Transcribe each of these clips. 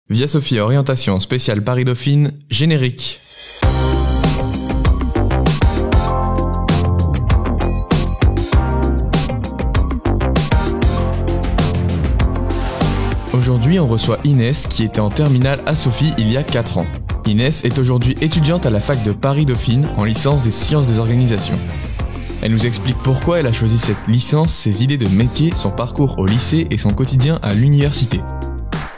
Via Sophie Orientation spéciale Paris-Dauphine, générique. Aujourd'hui, on reçoit Inès qui était en terminale à Sophie il y a 4 ans. Inès est aujourd'hui étudiante à la fac de Paris-Dauphine en licence des sciences des organisations. Elle nous explique pourquoi elle a choisi cette licence, ses idées de métier, son parcours au lycée et son quotidien à l'université.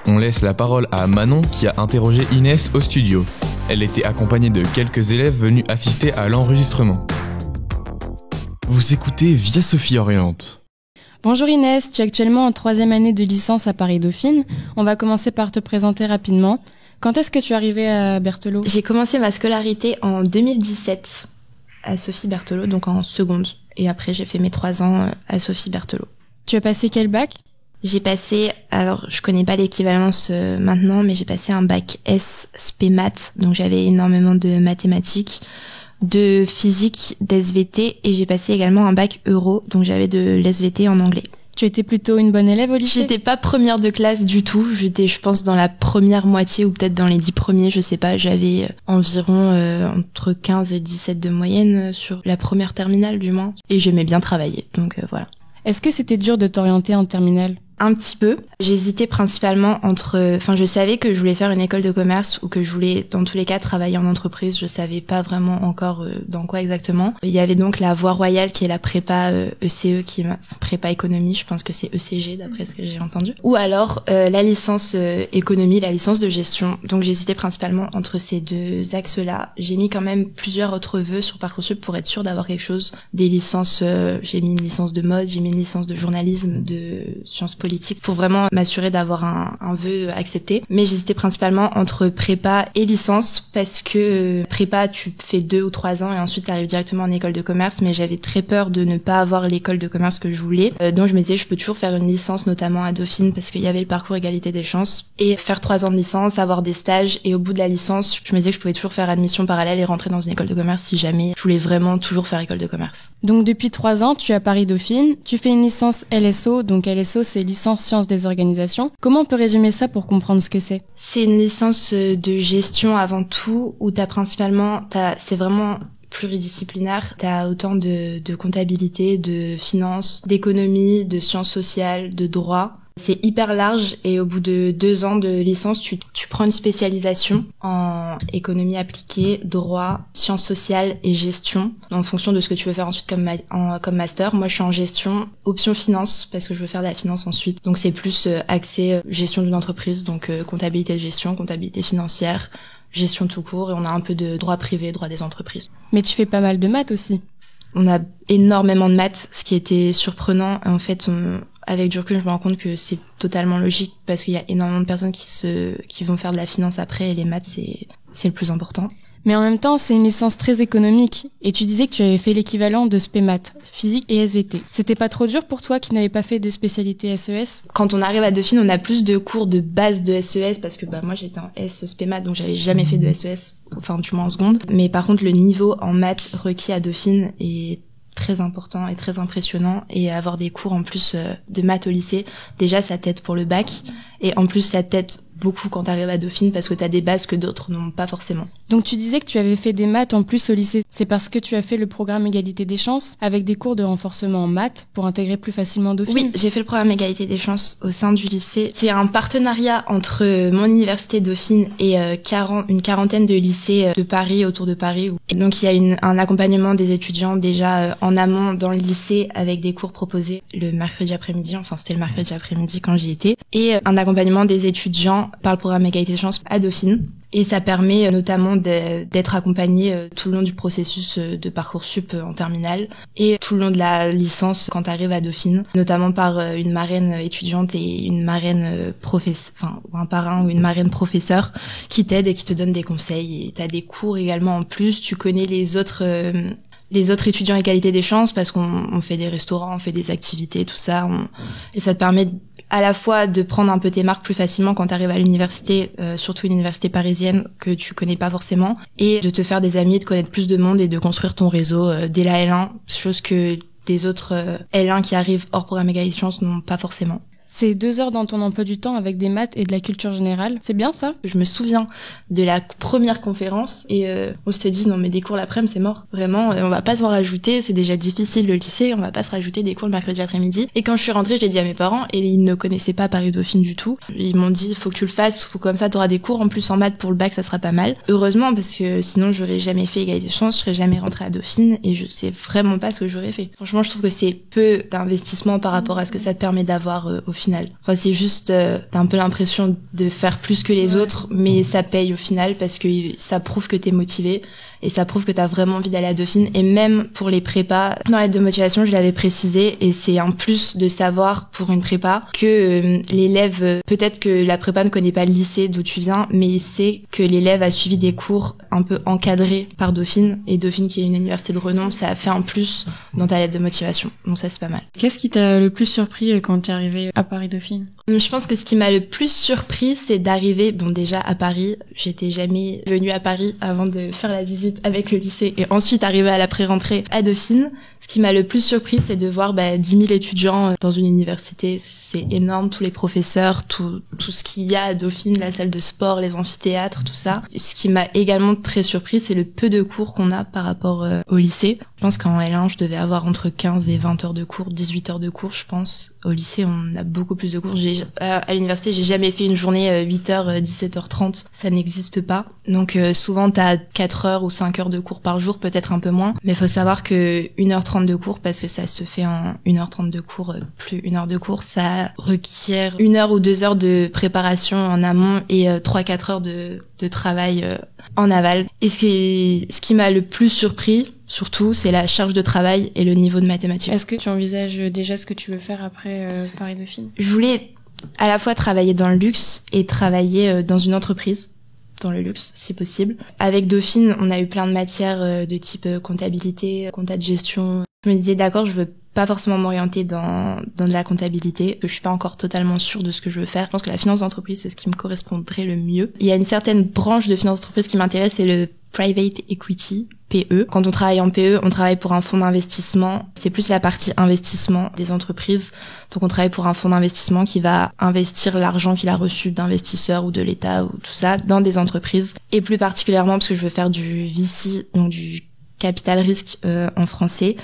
On laisse la parole à Manon qui a interrogé Inès au studio. Elle était accompagnée de quelques élèves venus assister à l'enregistrement. Vous écoutez Via Sophie Oriente. Bonjour Inès, tu es actuellement en 3e année de licence à Paris-Dauphine. On va commencer par te présenter rapidement. Quand est-ce que tu es arrivée à Berthelot ? J'ai commencé ma scolarité en 2017 à Sophie Berthelot, donc en seconde. Et après, j'ai fait mes 3 ans à Sophie Berthelot. Tu as passé quel bac ? J'ai passé, alors je connais pas l'équivalence maintenant, mais j'ai passé un bac S spé maths, donc j'avais énormément de mathématiques, de physique, d'SVT, et j'ai passé également un bac Euro, donc j'avais de l'SVT en anglais. Tu étais plutôt une bonne élève au lycée ? J'étais pas première de classe du tout, j'étais je pense dans la première moitié ou peut-être dans les 10 premiers, je sais pas, j'avais environ entre 15 et 17 de moyenne sur la première terminale du moins, et j'aimais bien travailler, donc voilà. Est-ce que c'était dur de t'orienter en terminale ? Un petit peu. J'hésitais principalement je savais que je voulais faire une école de commerce ou que je voulais, dans tous les cas, travailler en entreprise. Je savais pas vraiment encore dans quoi exactement. Il y avait donc la voie royale qui est la prépa ECE, prépa économie, je pense que c'est ECG d'après ce que j'ai entendu. Ou alors la licence économie, la licence de gestion. Donc j'hésitais principalement entre ces deux axes-là. J'ai mis quand même plusieurs autres vœux sur Parcoursup pour être sûre d'avoir quelque chose. Des licences, j'ai mis une licence de mode, j'ai mis une licence de journalisme, de sciences politiques, pour vraiment m'assurer d'avoir un vœu accepté. Mais j'hésitais principalement entre prépa et licence parce que prépa, tu fais 2 ou 3 ans et ensuite tu arrives directement en école de commerce, mais j'avais très peur de ne pas avoir l'école de commerce que je voulais. Donc je me disais, je peux toujours faire une licence, notamment à Dauphine, parce qu'il y avait le parcours égalité des chances, et faire 3 ans de licence, avoir des stages, et au bout de la licence, je me disais que je pouvais toujours faire admission parallèle et rentrer dans une école de commerce si jamais je voulais vraiment toujours faire école de commerce. Donc depuis 3 ans, tu es à Paris-Dauphine, tu fais une licence LSO, donc LSO c'est licence sciences des organisations. Comment on peut résumer ça pour comprendre ce que c'est ? C'est une licence de gestion avant tout, où c'est vraiment pluridisciplinaire. T'as autant de comptabilité, de finance, d'économie, de sciences sociales, de droit. C'est hyper large et au bout de 2 ans de licence, tu prends une spécialisation en économie appliquée, droit, sciences sociales et gestion en fonction de ce que tu veux faire ensuite comme master. Moi, je suis en gestion, option finance parce que je veux faire de la finance ensuite. Donc c'est plus axé gestion d'une entreprise, donc comptabilité de gestion, comptabilité financière, gestion tout court, et on a un peu de droit privé, droit des entreprises. Mais tu fais pas mal de maths aussi. On a énormément de maths, ce qui était surprenant. En fait, avec du recul, je me rends compte que c'est totalement logique parce qu'il y a énormément de personnes qui vont faire de la finance après, et les maths, c'est le plus important. Mais en même temps, c'est une licence très économique. Et tu disais que tu avais fait l'équivalent de spé maths, physique et SVT. C'était pas trop dur pour toi qui n'avais pas fait de spécialité SES ? Quand on arrive à Dauphine, on a plus de cours de base de SES parce que moi j'étais en S spé maths, donc j'avais jamais fait de SES, enfin du moins en seconde. Mais par contre, le niveau en maths requis à Dauphine est très important et très impressionnant, et avoir des cours en plus de maths au lycée, déjà ça t'aide pour le bac, et en plus ça t'aide beaucoup quand t'arrives à Dauphine parce que t'as des bases que d'autres n'ont pas forcément. Donc tu disais que tu avais fait des maths en plus au lycée. C'est parce que tu as fait le programme égalité des chances avec des cours de renforcement en maths pour intégrer plus facilement Dauphine ? Oui, j'ai fait le programme égalité des chances au sein du lycée. C'est un partenariat entre mon université Dauphine et une quarantaine de lycées de Paris, autour de Paris. Et donc il y a un accompagnement des étudiants déjà en amont dans le lycée avec des cours proposés le mercredi après-midi, c'était le mercredi après-midi quand j'y étais, et un accompagnement des étudiants par le programme égalité des chances à Dauphine. Et ça permet notamment d'être accompagné tout le long du processus de Parcoursup en terminale et tout le long de la licence quand tu arrives à Dauphine, notamment par une marraine étudiante et une marraine ou un parrain ou une marraine professeur qui t'aide et qui te donne des conseils. Et t'as des cours également en plus, tu connais les autres étudiants à égalité des chances parce qu'on fait des restaurants, on fait des activités, tout ça, et ça te permet à la fois de prendre un peu tes marques plus facilement quand tu arrives à l'université, surtout une université parisienne que tu connais pas forcément, et de te faire des amis, de connaître plus de monde et de construire ton réseau dès la L1, chose que des autres L1 qui arrivent hors programme égalité des chances n'ont pas forcément. C'est 2 heures dans ton emploi du temps avec des maths et de la culture générale. C'est bien ça? Je me souviens de la première conférence et on s'était dit non mais des cours l'après-midi c'est mort. Vraiment, on va pas s'en rajouter, c'est déjà difficile le lycée, on va pas se rajouter des cours le mercredi après-midi. Et quand je suis rentrée, je l'ai dit à mes parents et ils ne connaissaient pas Paris-Dauphine du tout. Ils m'ont dit faut que tu le fasses, faut comme ça t'auras des cours en plus en maths pour le bac, ça sera pas mal. Heureusement parce que sinon j'aurais jamais fait égalité des chances, je serais jamais rentrée à Dauphine et je sais vraiment pas ce que j'aurais fait. Franchement, je trouve que c'est peu d'investissement par rapport à ce que ça te permet d'avoir au final. Enfin, c'est juste t'as un peu l'impression de faire plus que les autres, mais ça paye au final parce que ça prouve que t'es motivé et ça prouve que t'as vraiment envie d'aller à Dauphine. Et même pour les prépas, dans l'aide de motivation, je l'avais précisé et c'est un plus de savoir pour une prépa que l'élève, peut-être que la prépa ne connaît pas le lycée d'où tu viens, mais il sait que l'élève a suivi des cours un peu encadrés par Dauphine, et Dauphine qui est une université de renom, ça a fait un plus dans ta lettre de motivation. Donc ça, c'est pas mal. Qu'est-ce qui t'a le plus surpris quand t'es arrivé à Paris-Dauphine? Je pense que ce qui m'a le plus surpris, c'est d'arriver, bon déjà à Paris, j'étais jamais venue à Paris avant de faire la visite avec le lycée et ensuite arriver à la pré-rentrée à Dauphine. Ce qui m'a le plus surpris, c'est de voir 10 000 étudiants dans une université, c'est énorme, tous les professeurs, tout ce qu'il y a à Dauphine, la salle de sport, les amphithéâtres, tout ça. Ce qui m'a également très surpris, c'est le peu de cours qu'on a par rapport au lycée. Je pense qu'en L1, je devais avoir entre 15 et 20 heures de cours, 18 heures de cours, je pense. Au lycée, on a beaucoup plus de cours. À l'université, j'ai jamais fait une journée 8h, 17h30. Ça n'existe pas. Donc, souvent, t'as 4 heures ou 5 heures de cours par jour, peut-être un peu moins. Mais faut savoir que 1h30 de cours, parce que ça se fait en 1h30 de cours, plus 1 heure de cours, ça requiert 1 heure ou 2 heures de préparation en amont et 3-4 heures de travail en aval. Et ce qui m'a le plus surpris, surtout, c'est la charge de travail et le niveau de mathématiques. Est-ce que tu envisages déjà ce que tu veux faire après Paris-Dauphine? Je voulais à la fois travailler dans le luxe et travailler dans une entreprise dans le luxe, si possible. Avec Dauphine, on a eu plein de matières de type comptabilité, compta de gestion. Je me disais, d'accord, je veux pas forcément m'orienter dans de la comptabilité, que je suis pas encore totalement sûre de ce que je veux faire. Je pense que la finance d'entreprise, c'est ce qui me correspondrait le mieux. Il y a une certaine branche de finance d'entreprise qui m'intéresse, c'est le private equity, PE. Quand on travaille en PE, on travaille pour un fonds d'investissement. C'est plus la partie investissement des entreprises. Donc on travaille pour un fonds d'investissement qui va investir l'argent qu'il a reçu d'investisseurs ou de l'État ou tout ça dans des entreprises. Et plus particulièrement parce que je veux faire du VC, donc du capital risque en français,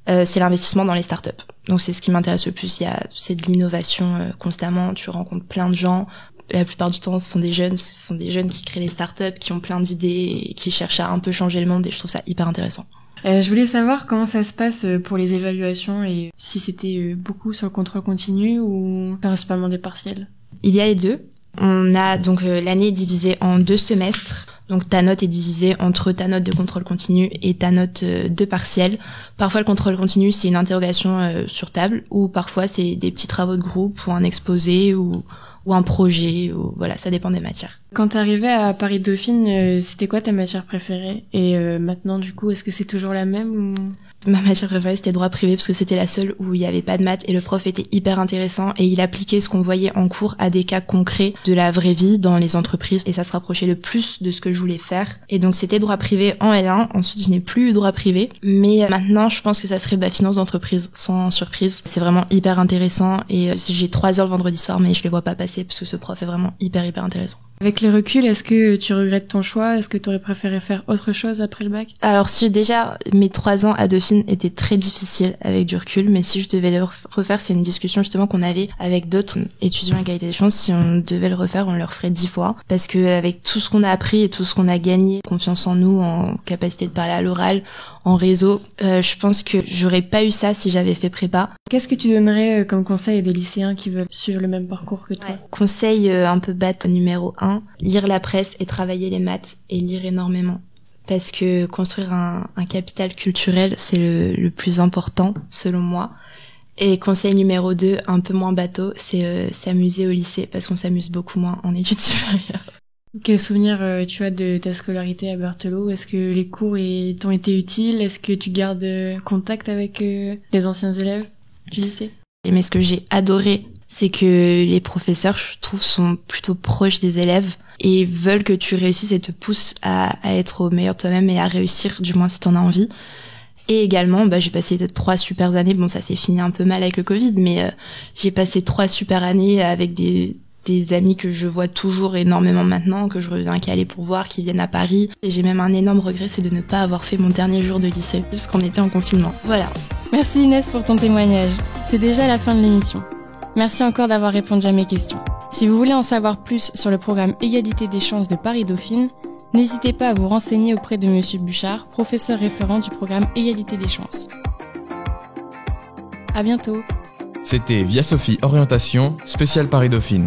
c'est l'investissement dans les startups. Donc c'est ce qui m'intéresse le plus. C'est de l'innovation constamment. Tu rencontres plein de gens. La plupart du temps, ce sont des jeunes qui créent les startups, qui ont plein d'idées et qui cherchent à un peu changer le monde, et je trouve ça hyper intéressant. Je voulais savoir comment ça se passe pour les évaluations et si c'était beaucoup sur le contrôle continu ou principalement des partiels. Il y a les deux. On a donc l'année divisée en 2 semestres. Donc ta note est divisée entre ta note de contrôle continu et ta note de partiel. Parfois le contrôle continu c'est une interrogation sur table, ou parfois c'est des petits travaux de groupe ou un exposé ou un projet, ou voilà, ça dépend des matières. Quand t'arrivais à Paris-Dauphine, c'était quoi ta matière préférée? Et maintenant du coup, est-ce que c'est toujours la même ou... Ma matière préférée, c'était droit privé parce que c'était la seule où il y avait pas de maths et le prof était hyper intéressant et il appliquait ce qu'on voyait en cours à des cas concrets de la vraie vie dans les entreprises et ça se rapprochait le plus de ce que je voulais faire. Et donc c'était droit privé en L1. Ensuite, je n'ai plus eu droit privé. Mais maintenant, je pense que ça serait finance d'entreprise sans surprise. C'est vraiment hyper intéressant et j'ai 3 heures le vendredi soir mais je les vois pas passer parce que ce prof est vraiment hyper intéressant. Avec le recul, est-ce que tu regrettes ton choix? Est-ce que tu aurais préféré faire autre chose après le bac? Alors si déjà mes 3 ans à Dauphine étaient très difficiles avec du recul, mais si je devais le refaire, c'est une discussion justement qu'on avait avec d'autres étudiants à égalité des chances, si on devait le refaire, on le referait 10 fois. Parce que avec tout ce qu'on a appris et tout ce qu'on a gagné, confiance en nous, en capacité de parler à l'oral, en réseau, je pense que j'aurais pas eu ça si j'avais fait prépa. Qu'est-ce que tu donnerais comme conseil à des lycéens qui veulent suivre le même parcours que toi? Conseil un peu bête numéro 1, lire la presse et travailler les maths et lire énormément. Parce que construire un capital culturel, c'est le plus important, selon moi. Et conseil numéro 2, un peu moins bateau, c'est s'amuser au lycée, parce qu'on s'amuse beaucoup moins en études supérieures. Quel souvenir tu as de ta scolarité à Berthelot? Est-ce que les cours t'ont été utiles? Est-ce que tu gardes contact avec des anciens élèves du lycée? Mais ce que j'ai adoré, c'est que les professeurs, je trouve, sont plutôt proches des élèves et veulent que tu réussisses et te poussent à être au meilleur de toi-même et à réussir, du moins si t'en as envie. Et également, j'ai passé 3 super années. Bon, ça s'est fini un peu mal avec le Covid, mais j'ai passé 3 super années avec des amis que je vois toujours énormément maintenant, que je reviens qu'à aller pour voir, qui viennent à Paris. Et j'ai même un énorme regret, c'est de ne pas avoir fait mon dernier jour de lycée, puisqu'on était en confinement. Voilà. Merci Inès pour ton témoignage. C'est déjà la fin de l'émission. Merci encore d'avoir répondu à mes questions. Si vous voulez en savoir plus sur le programme Égalité des chances de Paris-Dauphine, n'hésitez pas à vous renseigner auprès de Monsieur Bouchard, professeur référent du programme Égalité des chances. À bientôt. C'était Via Sophie Orientation, spécial Paris-Dauphine.